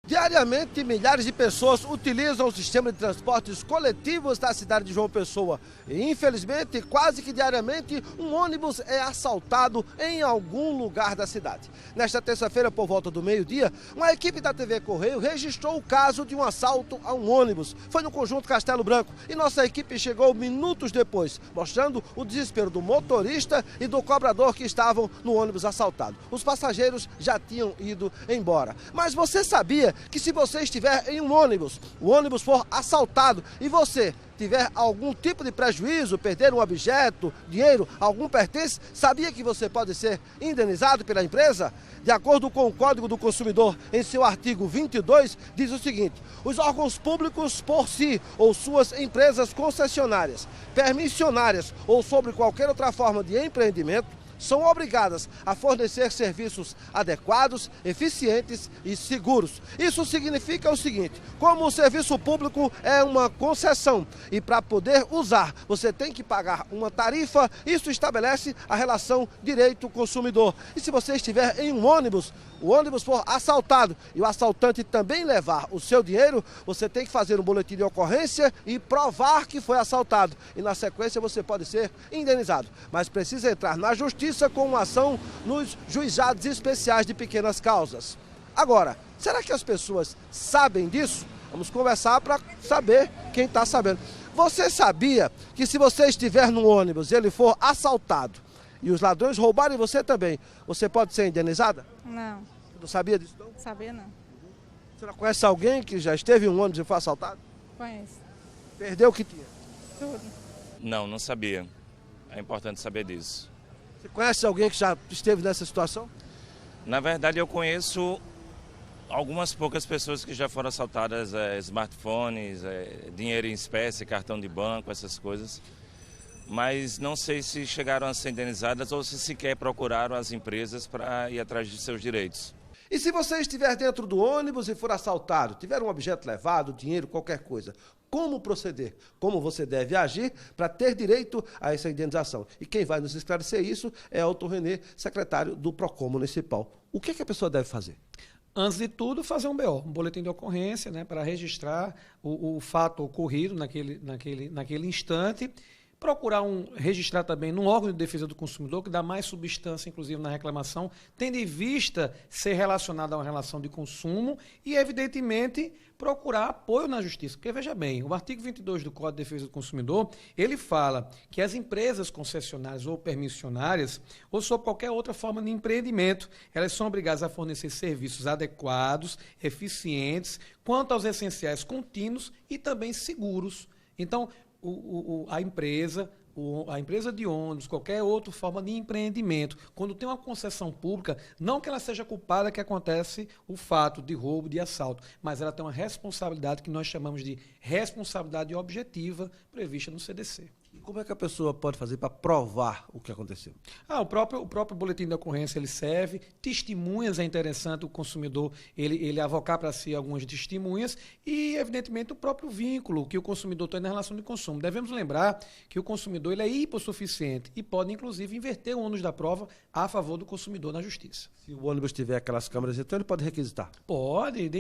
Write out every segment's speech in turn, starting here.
Diariamente, milhares de pessoas utilizam o sistema de transportes coletivos da cidade de João Pessoa. E, infelizmente, quase que diariamente, um ônibus é assaltado em algum lugar da cidade. Nesta terça-feira, por volta do meio-dia, uma equipe da TV Correio registrou o caso de um assalto a um ônibus. Foi no conjunto Castelo Branco e nossa equipe chegou minutos depois, mostrando o desespero do motorista e do cobrador que estavam no ônibus assaltado. Os passageiros já tinham ido embora. Mas você sabia que se você estiver em um ônibus, o ônibus for assaltado e você tiver algum tipo de prejuízo, perder um objeto, dinheiro, algum pertence, sabia que você pode ser indenizado pela empresa? De acordo com o Código do Consumidor, em seu artigo 22, diz o seguinte: os órgãos públicos por si ou suas empresas concessionárias, permissionárias ou sobre qualquer outra forma de empreendimento, são obrigadas a fornecer serviços adequados, eficientes e seguros. Isso significa o seguinte: como o serviço público é uma concessão e para poder usar você tem que pagar uma tarifa, isso estabelece a relação direito-consumidor. E se você estiver em um ônibus, o ônibus for assaltado e o assaltante também levar o seu dinheiro, você tem que fazer um boletim de ocorrência e provar que foi assaltado. E na sequência você pode ser indenizado. Mas precisa entrar na justiça com uma ação nos juizados especiais de pequenas causas. Agora, será que as pessoas sabem disso? Vamos conversar para saber quem está sabendo. Você sabia que se você estiver no ônibus e ele for assaltado e os ladrões roubarem você também, você pode ser indenizada? Não. Você não sabia disso, não? Sabia não. Você não conhece alguém que já esteve em um ônibus e foi assaltado? Conheço. Perdeu o que tinha? Tudo. Não sabia. É importante saber disso. Você conhece alguém que já esteve nessa situação? Na verdade, eu conheço algumas poucas pessoas que já foram assaltadas, smartphones, dinheiro em espécie, cartão de banco, essas coisas. Mas não sei se chegaram a ser indenizadas ou se sequer procuraram as empresas para ir atrás de seus direitos. E se você estiver dentro do ônibus e for assaltado, tiver um objeto levado, dinheiro, qualquer coisa, como proceder? Como você deve agir para ter direito a essa indenização? E quem vai nos esclarecer isso é Elton Renê, secretário do PROCON Municipal. O que a pessoa deve fazer? Antes de tudo, fazer um BO, um boletim de ocorrência, né, para registrar o fato ocorrido naquele instante. Procurar registrar também num órgão de defesa do consumidor, que dá mais substância, inclusive, na reclamação, tendo em vista ser relacionada a uma relação de consumo e, evidentemente, procurar apoio na justiça. Porque, veja bem, o artigo 22 do Código de Defesa do Consumidor, ele fala que as empresas concessionárias ou permissionárias, ou sob qualquer outra forma de empreendimento, elas são obrigadas a fornecer serviços adequados, eficientes, quanto aos essenciais contínuos e também seguros. Então, a empresa de ônibus, qualquer outra forma de empreendimento, quando tem uma concessão pública, não que ela seja culpada que acontece o fato de roubo, de assalto, mas ela tem uma responsabilidade que nós chamamos de responsabilidade objetiva prevista no CDC. E como é que a pessoa pode fazer para provar o que aconteceu? O próprio boletim de ocorrência ele serve, testemunhas é interessante o consumidor ele avocar para si algumas testemunhas e, evidentemente, o próprio vínculo que o consumidor tem na relação de consumo. Devemos lembrar que o consumidor ele é hipossuficiente e pode, inclusive, inverter o ônus da prova a favor do consumidor na justiça. Se o ônibus tiver aquelas câmeras, então ele pode requisitar? Pode,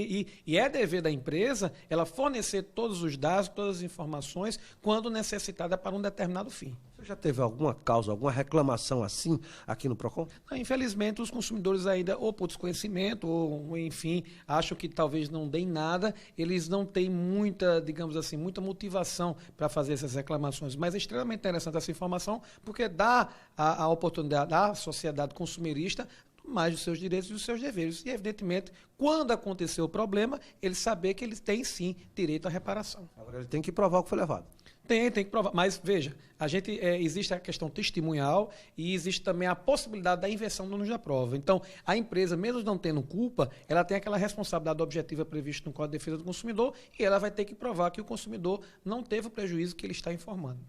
e é dever da empresa ela fornecer todos os dados, todas as informações, quando necessitada para um determinado fim. Você já teve alguma causa, alguma reclamação assim aqui no PROCON? Não, infelizmente, os consumidores ainda, ou por desconhecimento, ou enfim, acham que talvez não deem nada, eles não têm muita, digamos assim, muita motivação para fazer essas reclamações. Mas é extremamente interessante essa informação, porque dá a oportunidade à sociedade consumerista mais dos seus direitos e dos seus deveres. E, evidentemente, quando acontecer o problema, ele saber que ele tem, sim, direito à reparação. Agora ele tem que provar o que foi levado. Tem que provar. Mas, veja, existe a questão testemunhal e existe também a possibilidade da inversão do ônus da prova. Então, a empresa, mesmo não tendo culpa, ela tem aquela responsabilidade objetiva prevista no Código de Defesa do Consumidor e ela vai ter que provar que o consumidor não teve o prejuízo que ele está informando.